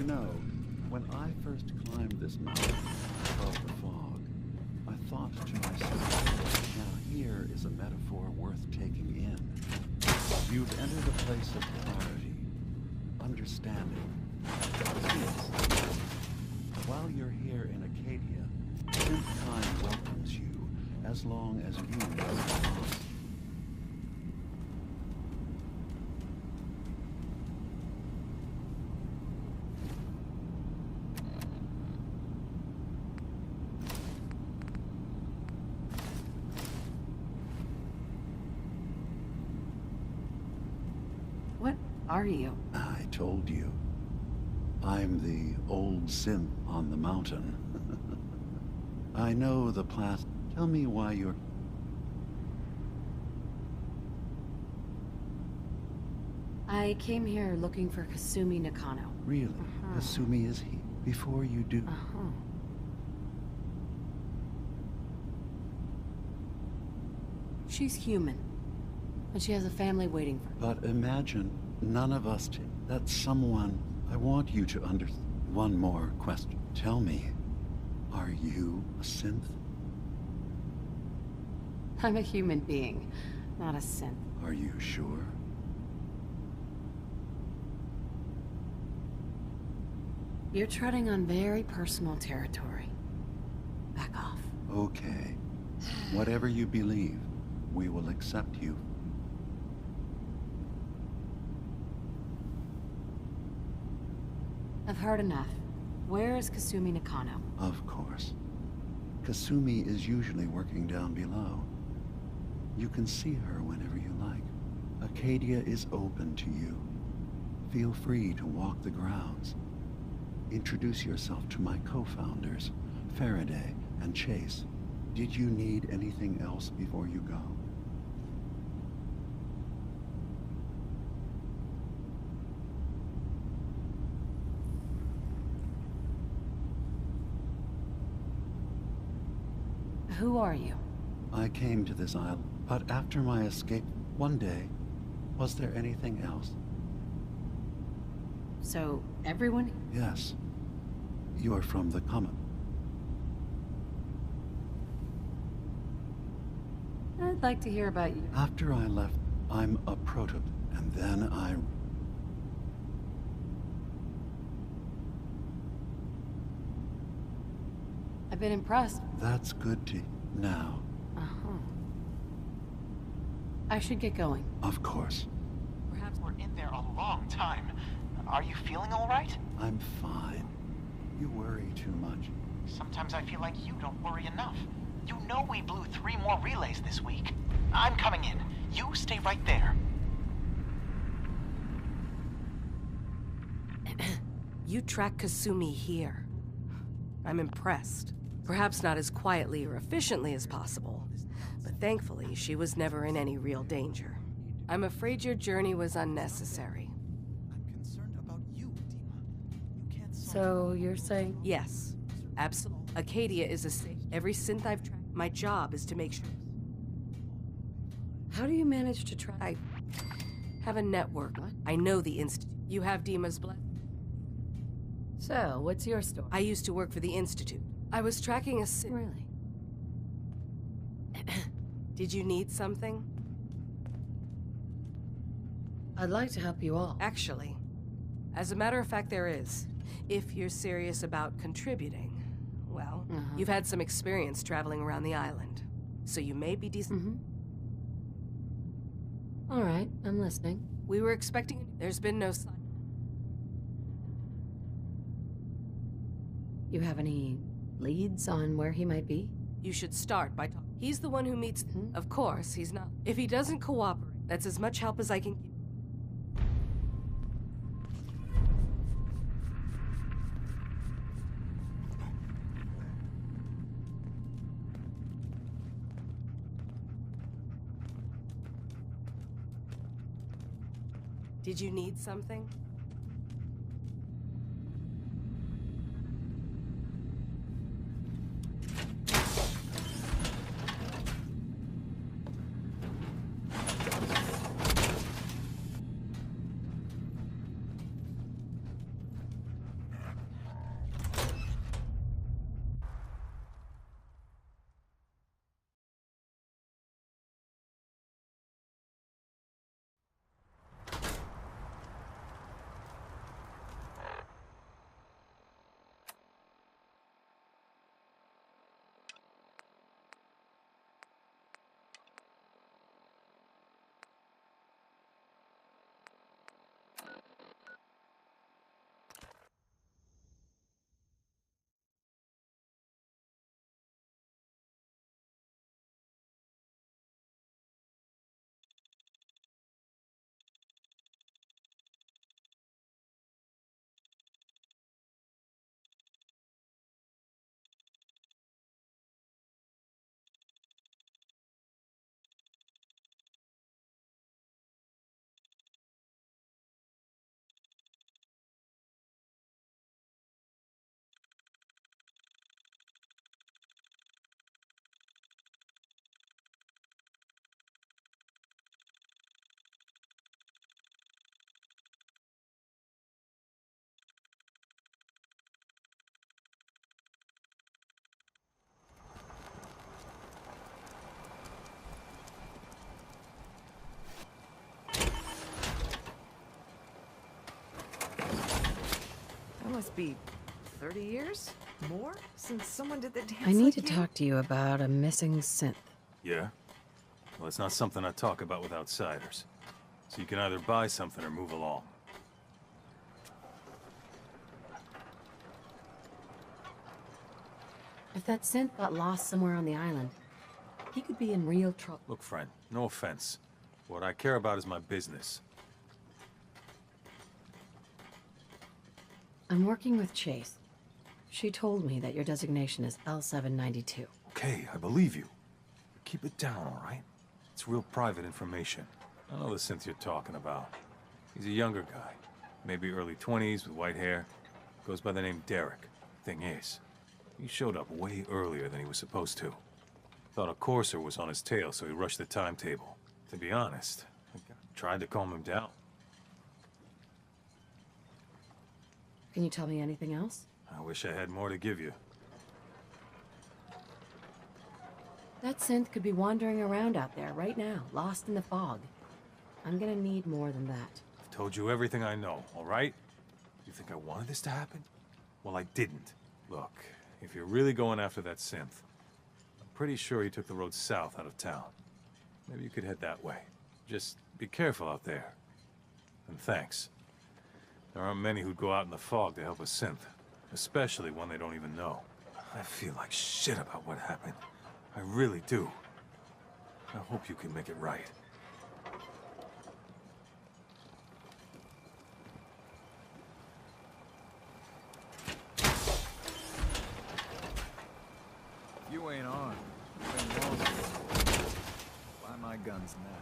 You know, when I first climbed this mountain above the fog, I thought to myself, now here is a metaphor worth taking in. You've entered a place of clarity, understanding, peace. While you're here in Acadia, synth-kind welcomes you as long as you know the loss. What are you? I told you. I'm the old synth on the mountain. I know the plas. Tell me why you're... I came here looking for Kasumi Nakano. Really? Kasumi is he? Before you do... She's human. And she has a family waiting for her. But imagine none of us... That's someone... I want you to One more question. Tell me, are you a synth? I'm a human being, not a synth. Are you sure? You're treading on very personal territory. Back off. Okay. Whatever you believe, we will accept you. I've heard enough. Where is Kasumi Nakano? Of course. Kasumi is usually working down below. You can see her whenever you like. Acadia is open to you. Feel free to walk the grounds. Introduce yourself to my co-founders, Faraday and Chase. Did you need anything else before you go? Who are you? I came to this island, but after my escape one day, was there anything else? So, everyone? Yes. You're from the comet. I'd like to hear about you. After I left, I'm a prototype, and then I've been impressed. That's good to now. I should get going. Of course. Perhaps we're in there a long time. Are you feeling all right? I'm fine. You worry too much. Sometimes I feel like you don't worry enough. You know we blew 3 more relays this week. I'm coming in. You stay right there. You track Kasumi here. I'm impressed. Perhaps not as quietly or efficiently as possible, but thankfully she was never in any real danger. I'm afraid your journey was unnecessary. I'm concerned about you, Dima. You can't So, you're saying? Yes, absolutely. Acadia is a safe. Every synth I've tracked, my job is to make sure. How do you manage to track? I have a network. What? I know the Institute. You have Dima's blood. So, what's your story? I used to work for the Institute. I was tracking a synth. Really? Did you need something? I'd like to help you all. Actually, as a matter of fact, there is. If you're serious about contributing, well, you've had some experience traveling around the island, so you may be decent. All right, I'm listening. We were expecting. There's been no sign. You have any leads on where he might be? You should start by talking. He's the one who meets. Of course, he's not. If he doesn't cooperate, that's as much help as I can give. Did you need something? must be 30 years? More? Since someone did the dance I need like to you? talk to you about a missing synth. Yeah? Well, it's not something I talk about with outsiders. So you can either buy something or move along. If that synth got lost somewhere on the island, he could be in real trouble. Look, friend, no offense. What I care about is my business. I'm working with Chase. She told me that your designation is L792. Okay, I believe you. But keep it down, all right? It's real private information. I know the synth you're talking about. He's a younger guy. Maybe early 20s with white hair. Goes by the name Derek. Thing is, he showed up way earlier than he was supposed to. Thought a courser was on his tail, so he rushed the timetable. To be honest, I tried to calm him down. Can you tell me anything else? I wish I had more to give you. That synth could be wandering around out there right now, lost in the fog. I'm gonna need more than that. I've told you everything I know, all right? You think I wanted this to happen? Well, I didn't. Look, if you're really going after that synth, I'm pretty sure he took the road south out of town. Maybe you could head that way. Just be careful out there. And thanks. There aren't many who'd go out in the fog to help a synth, especially one they don't even know. I feel like shit about what happened. I really do. I hope you can make it right. You ain't on. Been long. Buy my guns now.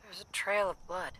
There's a trail of blood.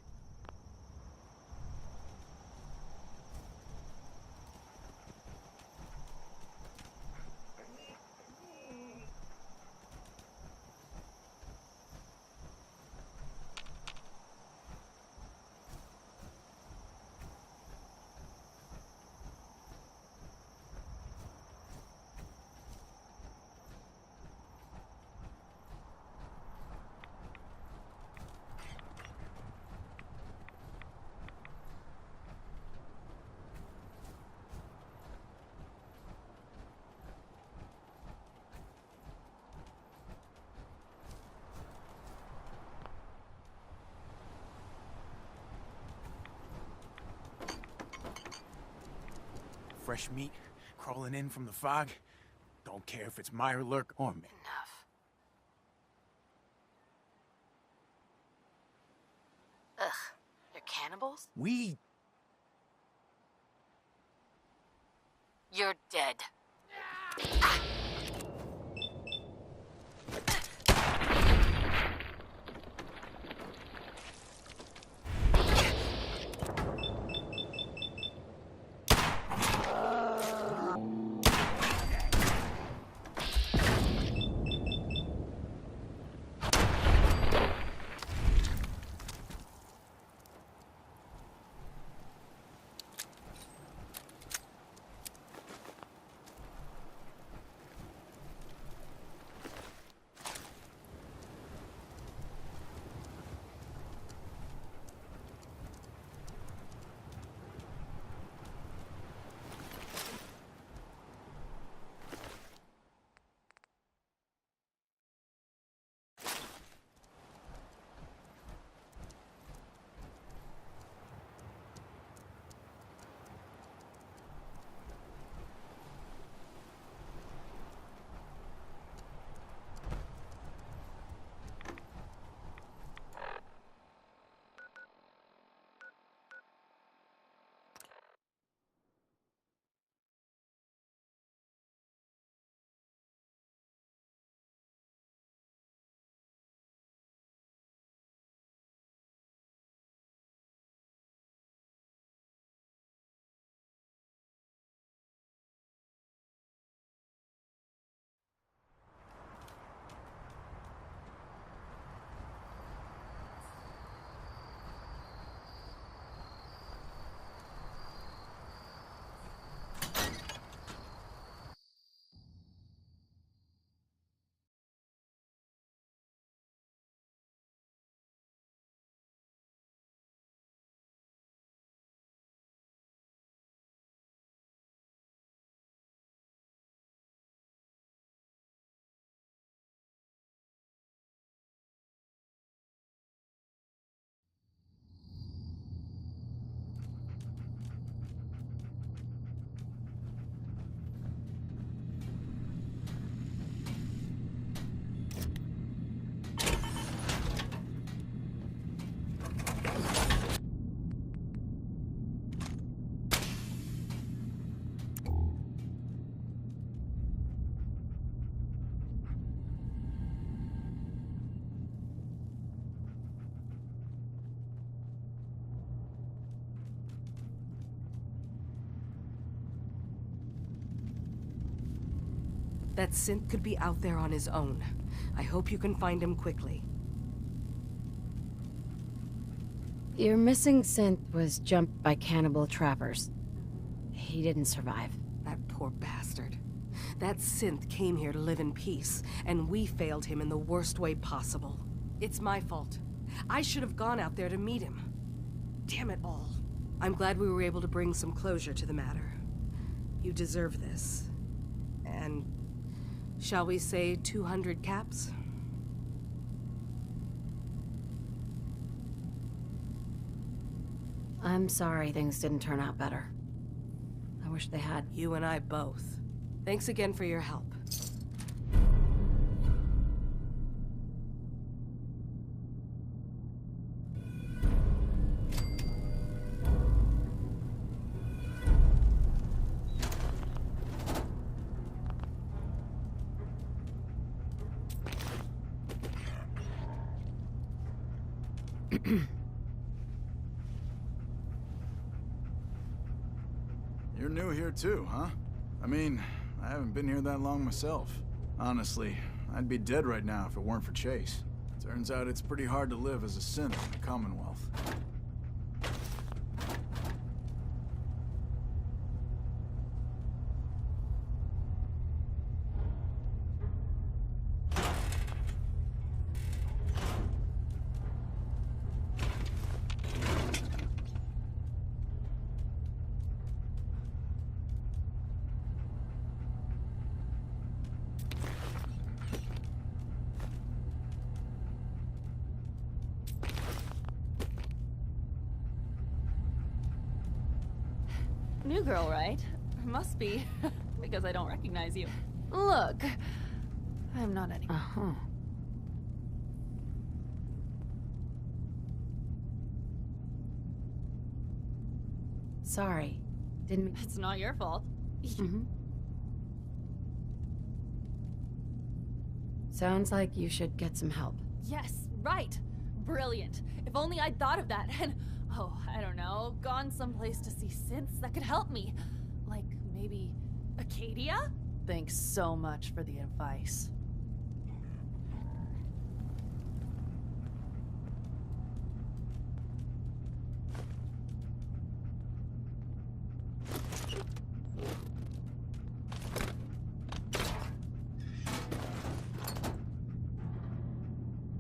Fresh meat crawling in from the fog. Don't care if it's Mirelurk or me. Enough. Ugh. They're cannibals? You're dead. That synth could be out there on his own. I hope you can find him quickly. Your missing synth was jumped by cannibal trappers. He didn't survive. That poor bastard. That synth came here to live in peace, and we failed him in the worst way possible. It's my fault. I should have gone out there to meet him. Damn it all. I'm glad we were able to bring some closure to the matter. You deserve this. And shall we say 200 caps? I'm sorry things didn't turn out better. I wish they had. You and I both. Thanks again for your help. You're new here too, huh? I mean, I haven't been here that long myself. Honestly, I'd be dead right now if it weren't for Chase. Turns out it's pretty hard to live as a synth in the Commonwealth. New girl, right? Must be, because I don't recognize you. Look, I'm not any. Uh-huh. Sorry. Didn't... It's not your fault. Mm-hmm. Sounds like you should get some help. Yes, right. Brilliant. If only I'd thought of that and, oh, I don't know, gone someplace to see synths that could help me. Like, maybe Acadia? Thanks so much for the advice.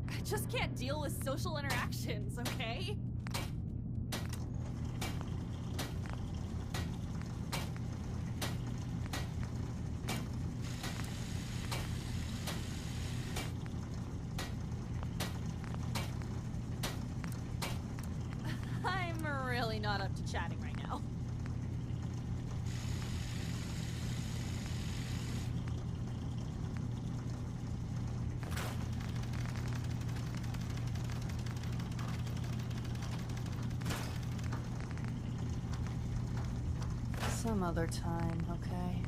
I just can't deal with social interactions, okay? I'm really not up to chatting right now. Some other time, okay?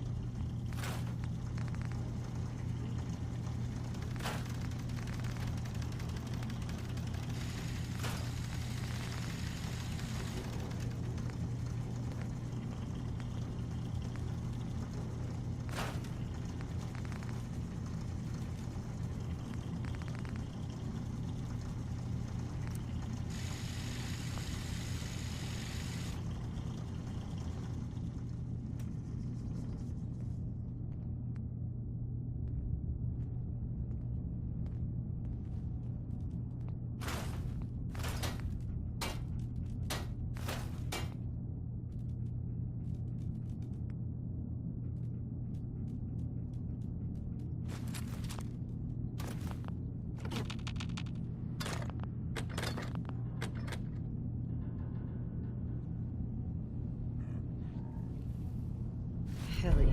Hell yeah.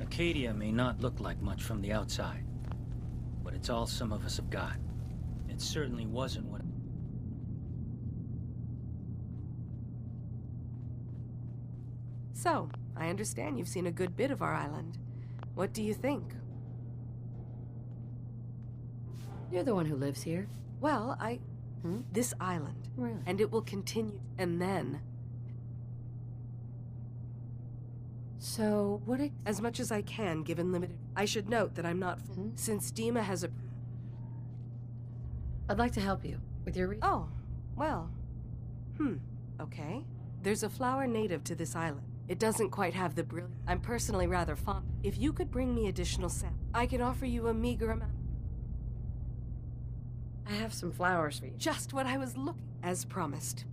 Acadia may not look like much from the outside, but it's all some of us have got. It certainly wasn't what... So, I understand you've seen a good bit of our island. What do you think? You're the one who lives here. Well, this island. Really? And it will continue. And then, So, what as much as I can, given limited... I should note that I'm not... Since Dima has a... I'd like to help you with your Oh, well. Okay. There's a flower native to this island. It doesn't quite have the brilliant... I'm personally rather fond. If you could bring me additional samples, I could offer you a meager amount. I have some flowers for you. Just what I was looking... As promised.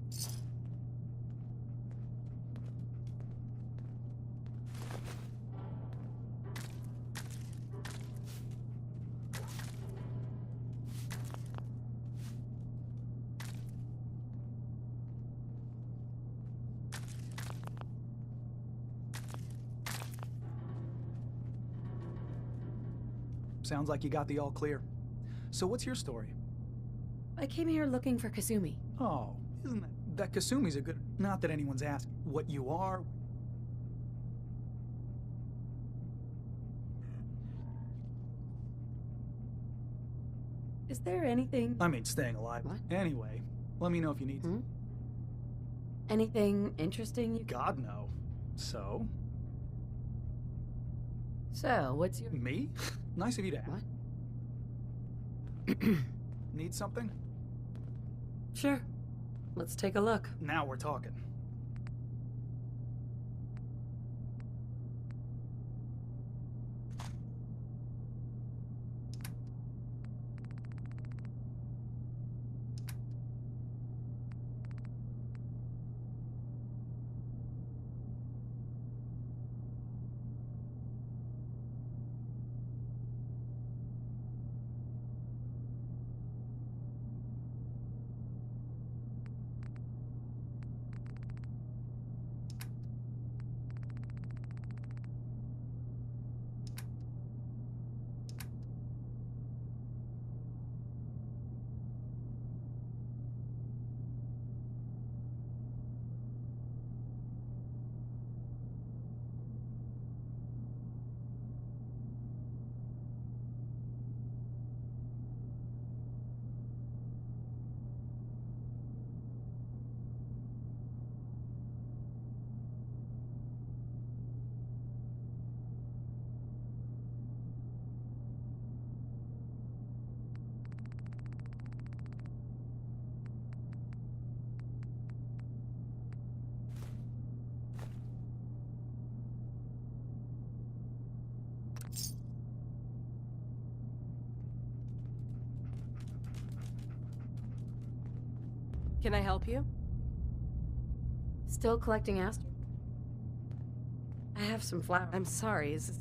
Sounds like you got the all clear. So what's your story? I came here looking for Kasumi. Oh, isn't that Kasumi's a good... Not that anyone's asked what you are. Is there anything... I mean, staying alive. What? Anyway, let me know if you need... Anything interesting you... God, no. So? So, what's your... Me? Nice of you to ask. What? Need something? Sure. Let's take a look. Now we're talking. Can I help you? Still collecting asters? I have some flowers. I'm sorry, is this...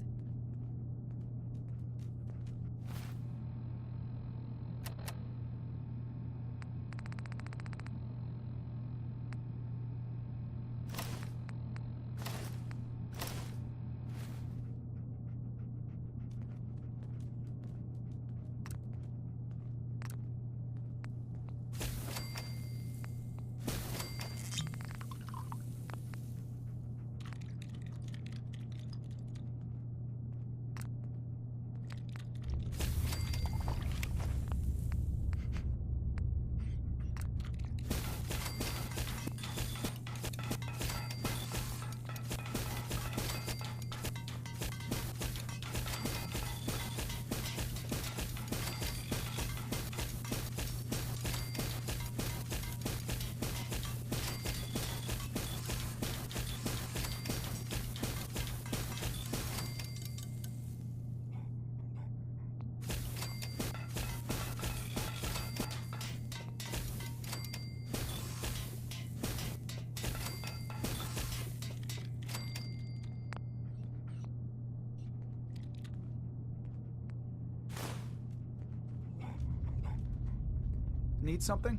Need something?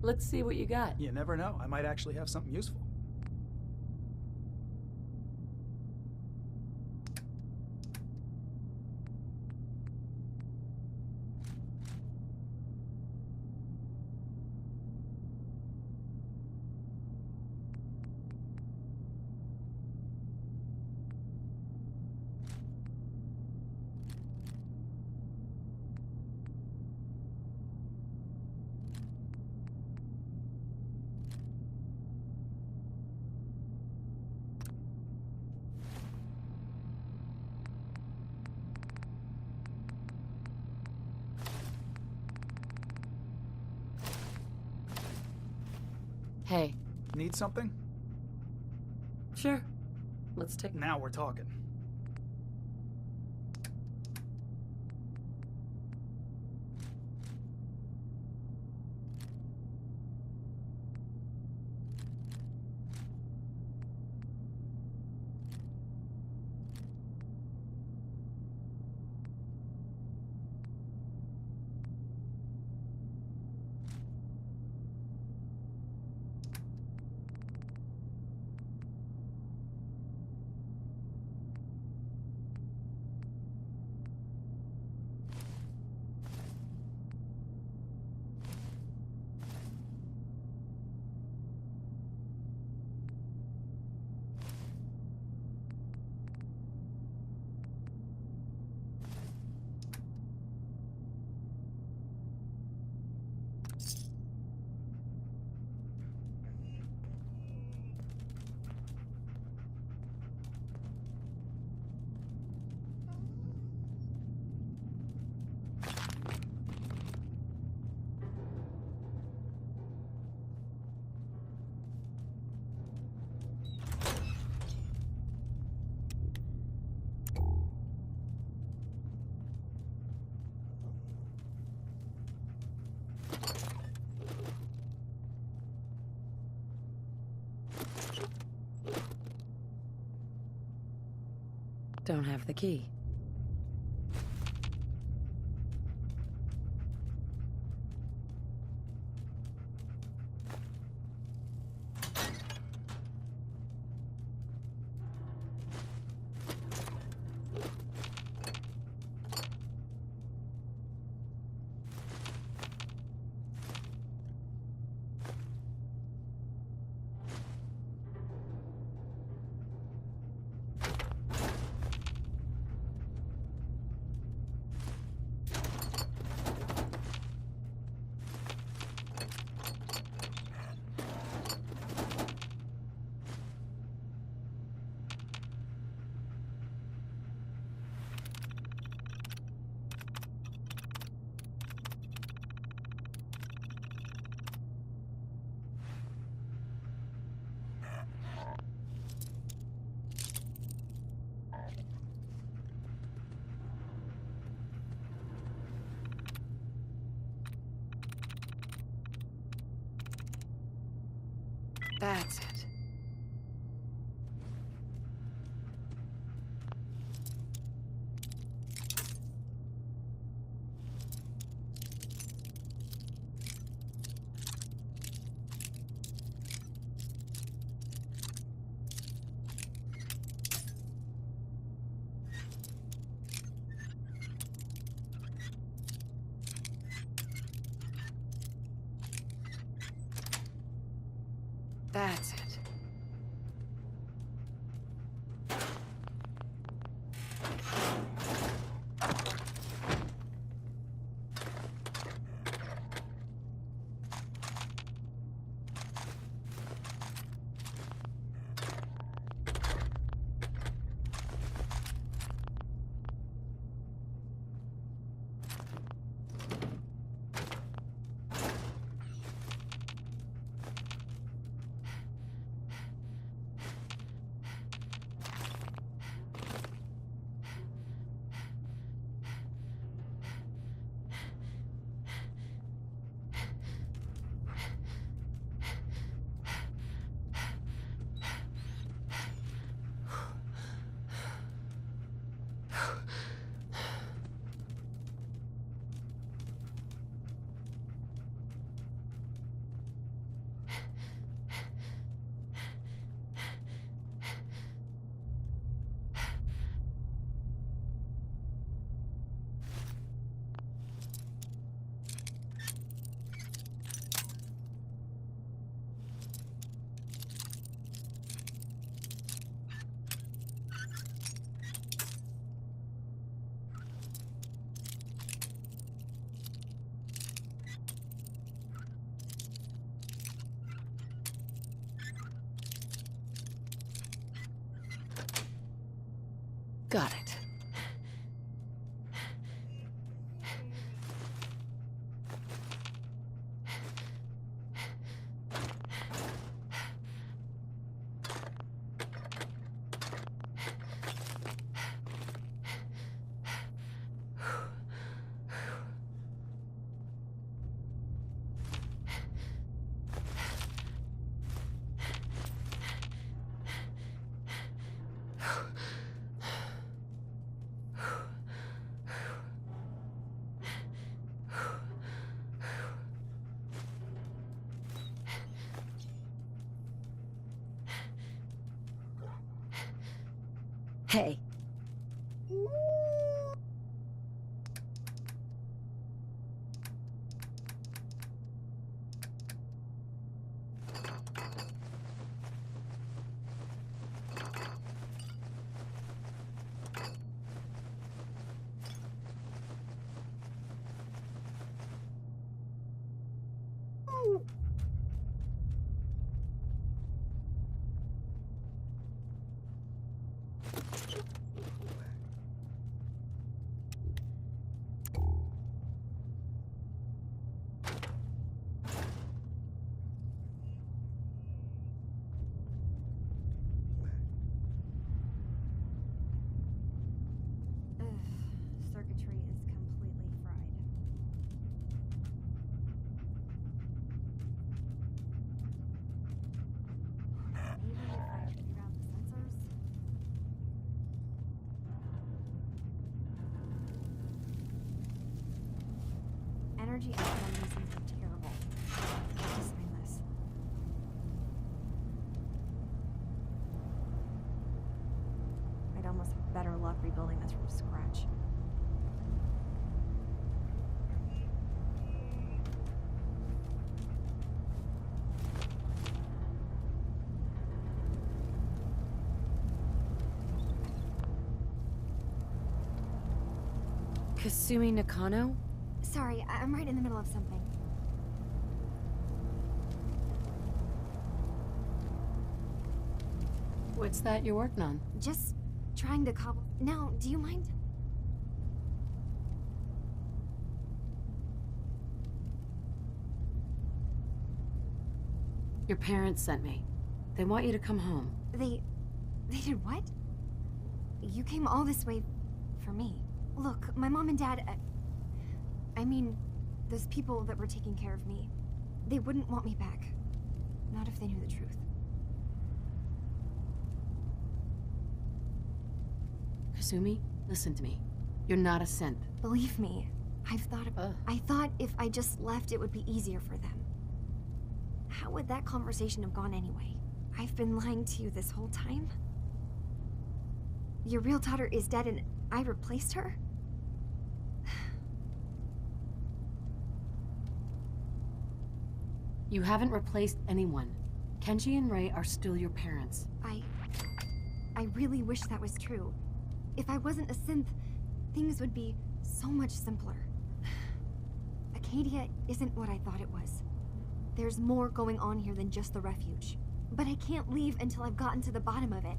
Let's see what you got. You never know. I might actually have something useful. Hey. Need something? Sure. Let's take... Now we're talking. Don't have the key. That's it. That's it. Got it. Hey. Circuitry is completely fried. Maybe if I figured out the sensors. Energy output on these things are terrible. I have to sign this. I'd almost have better luck rebuilding this from scratch. Kasumi Nakano? Sorry, I'm right in the middle of something. What's that you're working on? Just trying to cobble. Now, do you mind? Your parents sent me. They want you to come home. They did what? You came all this way for me. Look, my mom and dad, I mean, those people that were taking care of me, they wouldn't want me back. Not if they knew the truth. Kasumi, listen to me. You're not a synth. Believe me, I've thought about I thought if I just left, it would be easier for them. How would that conversation have gone anyway? I've been lying to you this whole time? Your real daughter is dead and I replaced her? You haven't replaced anyone. Kenji and Rei are still your parents. I really wish that was true. If I wasn't a synth, things would be so much simpler. Acadia isn't what I thought it was. There's more going on here than just the refuge. But I can't leave until I've gotten to the bottom of it.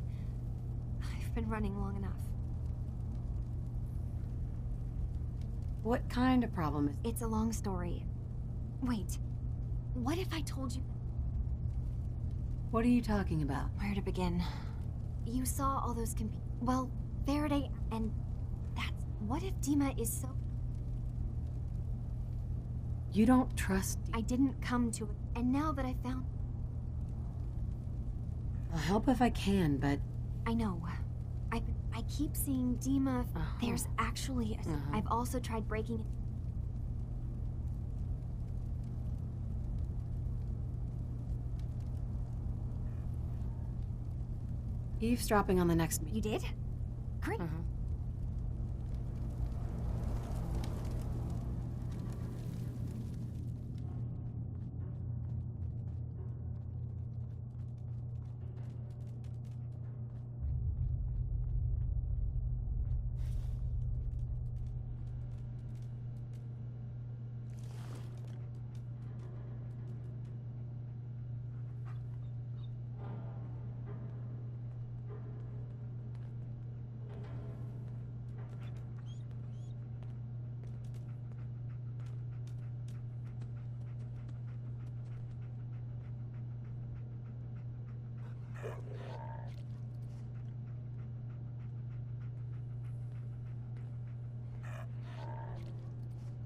I've been running long enough. What kind of problem is... It's a long story. Wait, what if I told you... What are you talking about? Where to begin? You saw all those well, Faraday, and that's... What if Dima is so... You don't trust... I didn't come to it, and now that I found... I'll help if I can, but... I know. I keep seeing Dima... There's actually... I've also tried breaking... Eavesdropping on the next... You did? Great.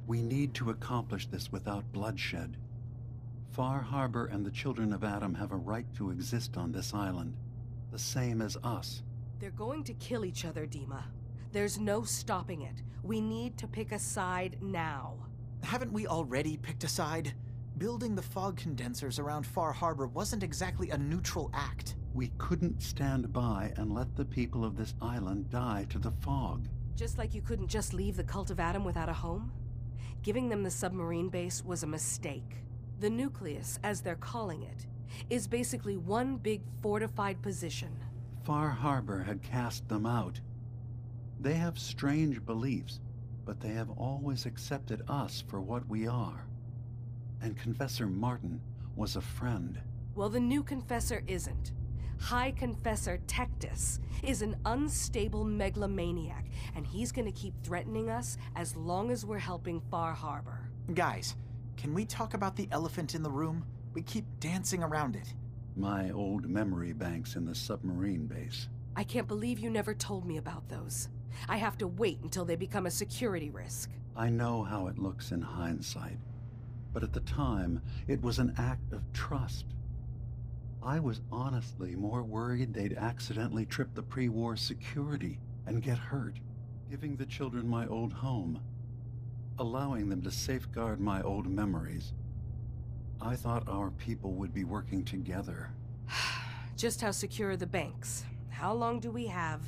We need to accomplish this without bloodshed. Far Harbor and the children of Adam have a right to exist on this island, the same as us. They're going to kill each other, Dima. There's no stopping it. We need to pick a side now. Haven't we already picked a side? Building the fog condensers around Far Harbor wasn't exactly a neutral act. We couldn't stand by and let the people of this island die to the fog. Just like you couldn't just leave the Cult of Adam without a home? Giving them the submarine base was a mistake. The nucleus, as they're calling it, is basically one big fortified position. Far Harbor had cast them out. They have strange beliefs, but they have always accepted us for what we are. And Confessor Martin was a friend. Well, the new Confessor isn't. High Confessor Tectus is an unstable megalomaniac, and he's gonna keep threatening us as long as we're helping Far Harbor. Guys, can we talk about the elephant in the room? We keep dancing around it. My old memory banks in the submarine base. I can't believe you never told me about those. I have to wait until they become a security risk. I know how it looks in hindsight, but at the time, it was an act of trust. I was honestly more worried they'd accidentally trip the pre-war security and get hurt, giving the children my old home, allowing them to safeguard my old memories. I thought our people would be working together. Just how secure are the banks? How long do we have?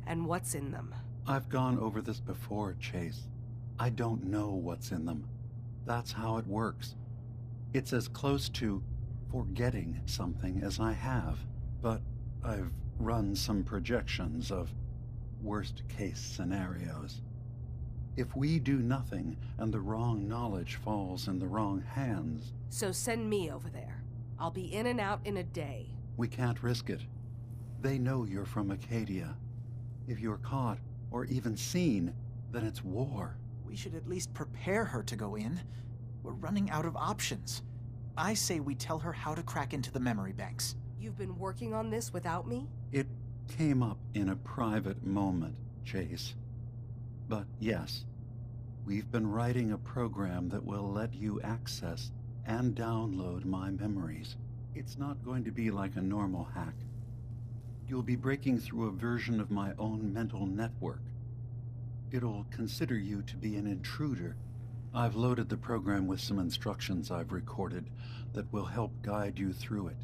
And what's in them? I've gone over this before, Chase. I don't know what's in them. That's how it works. It's as close to forgetting something as I have, but I've run some projections of worst-case scenarios. If we do nothing and the wrong knowledge falls in the wrong hands... So send me over there. I'll be in and out in a day. We can't risk it. They know you're from Acadia. If you're caught, or even seen, then it's war. We should at least prepare her to go in. We're running out of options. I say we tell her how to crack into the memory banks. You've been working on this without me? It came up in a private moment, Chase. But yes, we've been writing a program that will let you access and download my memories. It's not going to be like a normal hack. You'll be breaking through a version of my own mental network. It'll consider you to be an intruder. I've loaded the program with some instructions I've recorded that will help guide you through it.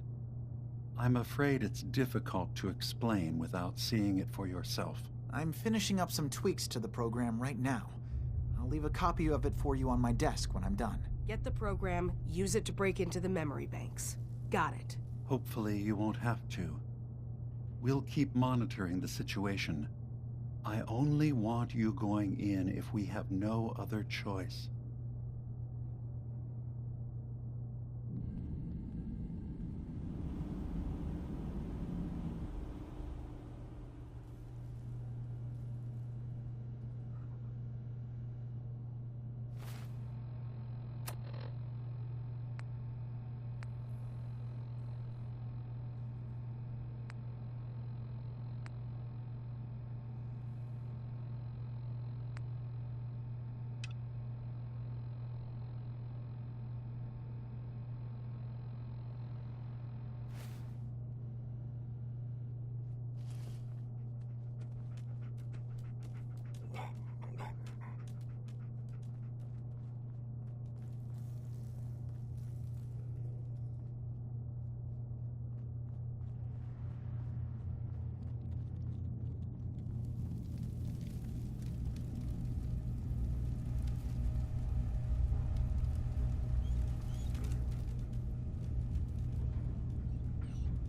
I'm afraid it's difficult to explain without seeing it for yourself. I'm finishing up some tweaks to the program right now. I'll leave a copy of it for you on my desk when I'm done. Get the program, use it to break into the memory banks. Got it. Hopefully you won't have to. We'll keep monitoring the situation. I only want you going in if we have no other choice.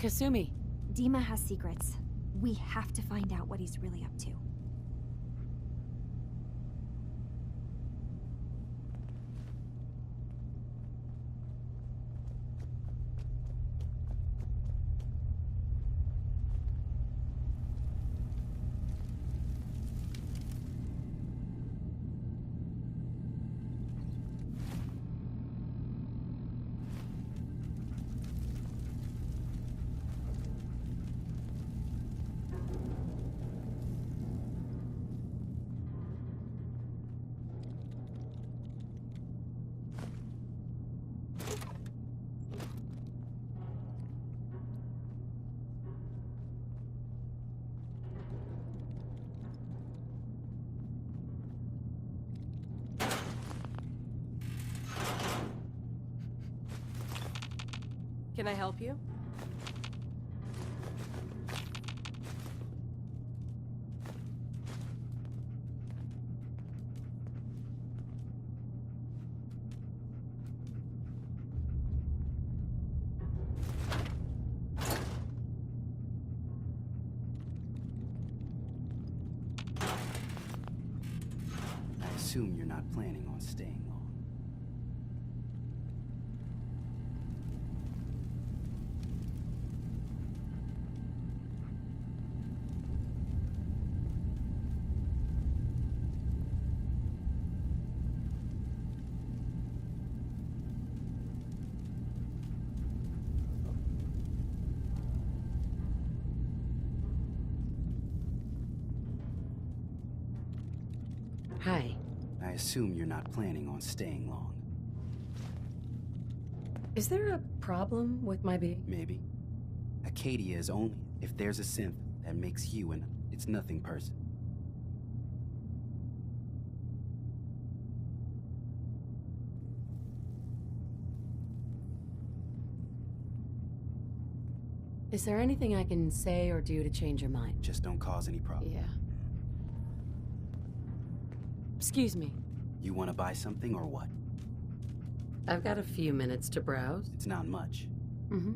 Kasumi. Dima has secrets. We have to find out what he's really up to. Can I help you? assume you're not planning on staying long. Hi. I assume you're not planning on staying long. Is there a problem with my being? Maybe. Acadia is only if there's a synth that makes you and it's nothing person. Is there anything I can say or do to change your mind? Just don't cause any problems. Yeah. Excuse me. You want to buy something or what? I've got a few minutes to browse. It's not much. Mm-hmm.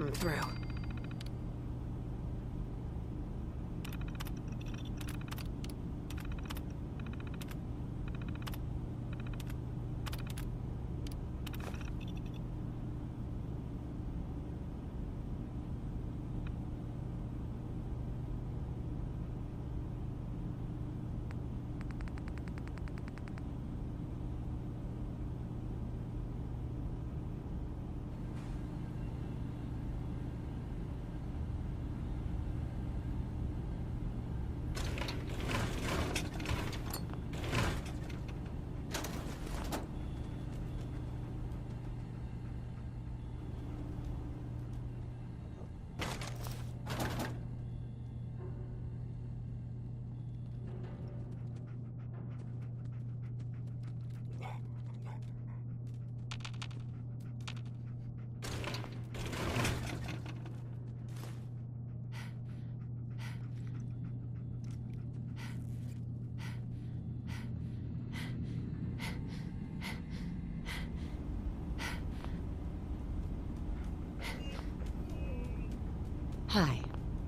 I'm through. Hi.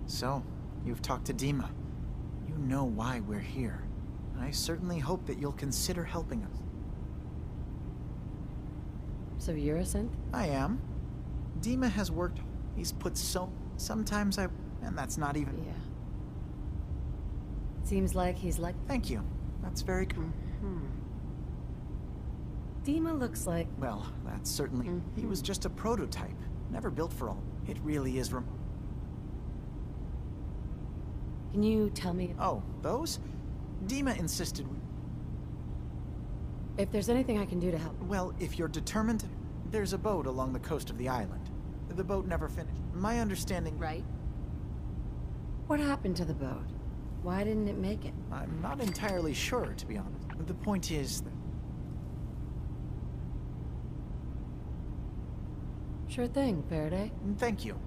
So, you've talked to Dima. You know why we're here. I certainly hope that you'll consider helping us. So you're a synth? I am. Dima has worked. He's put so... Sometimes I... And that's not even... Yeah. Seems like he's like... Thank you. That's very... Dima looks like... Well, that's certainly... He was just a prototype. Never built for all. It really is... Can you tell me... Oh, those? Dima insisted we... If there's anything I can do to help... Well, if you're determined, there's a boat along the coast of the island. The boat never finished. My understanding... Right. What happened to the boat? Why didn't it make it? I'm not entirely sure, to be honest. The point is that... Sure thing, Faraday. Thank you.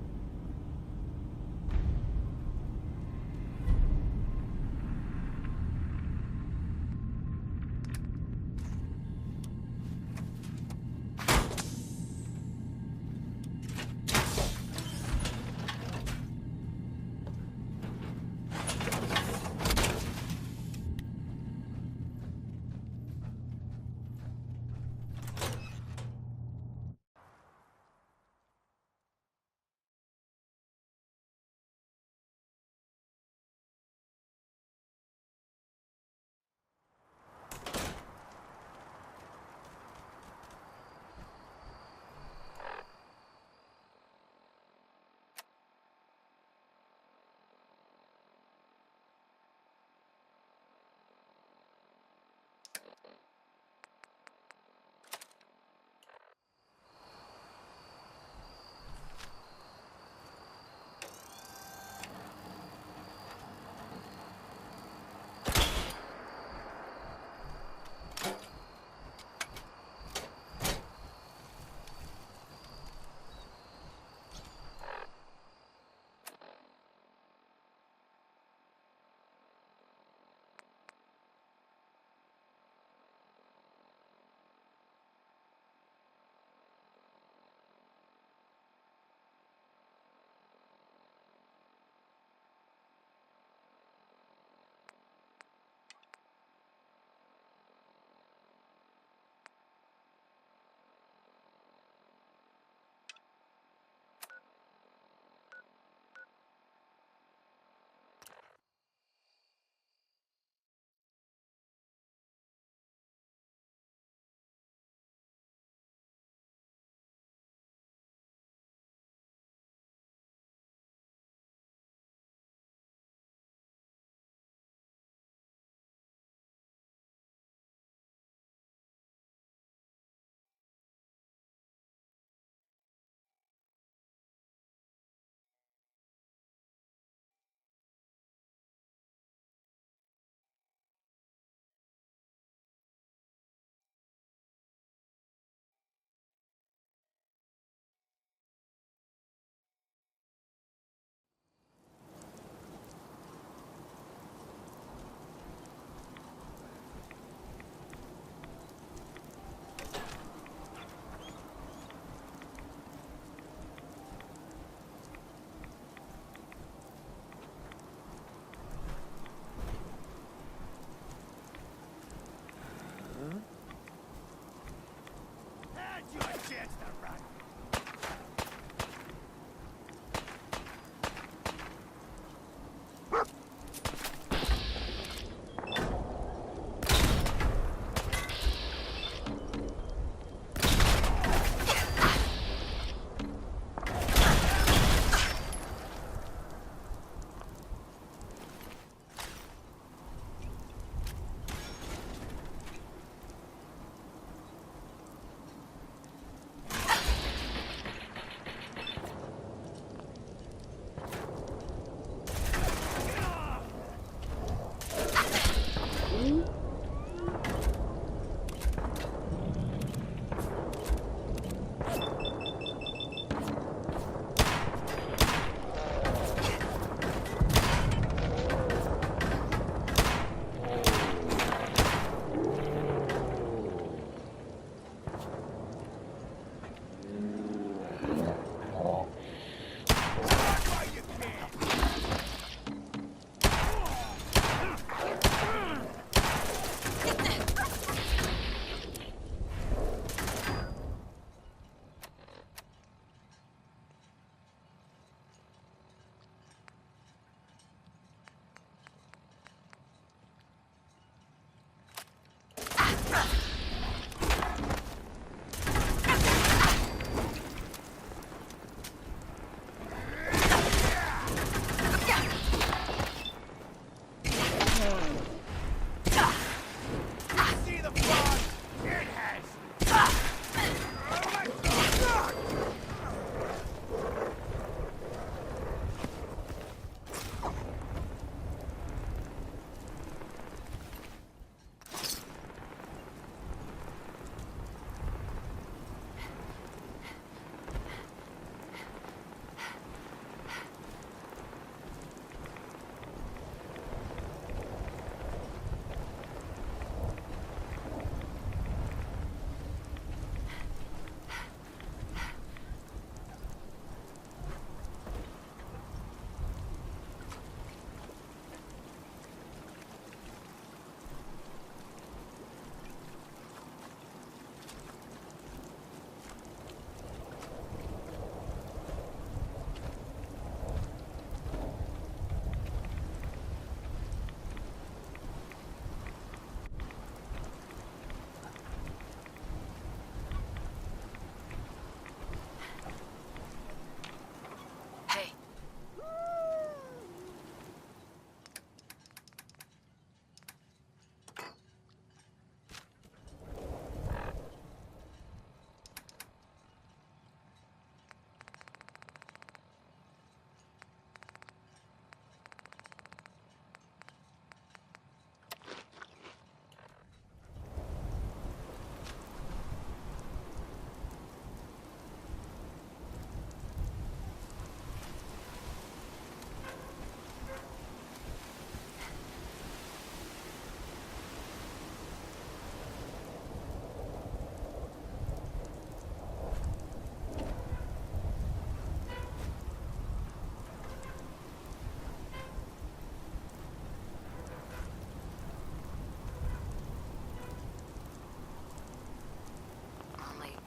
chance to run.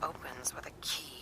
Opens with a key.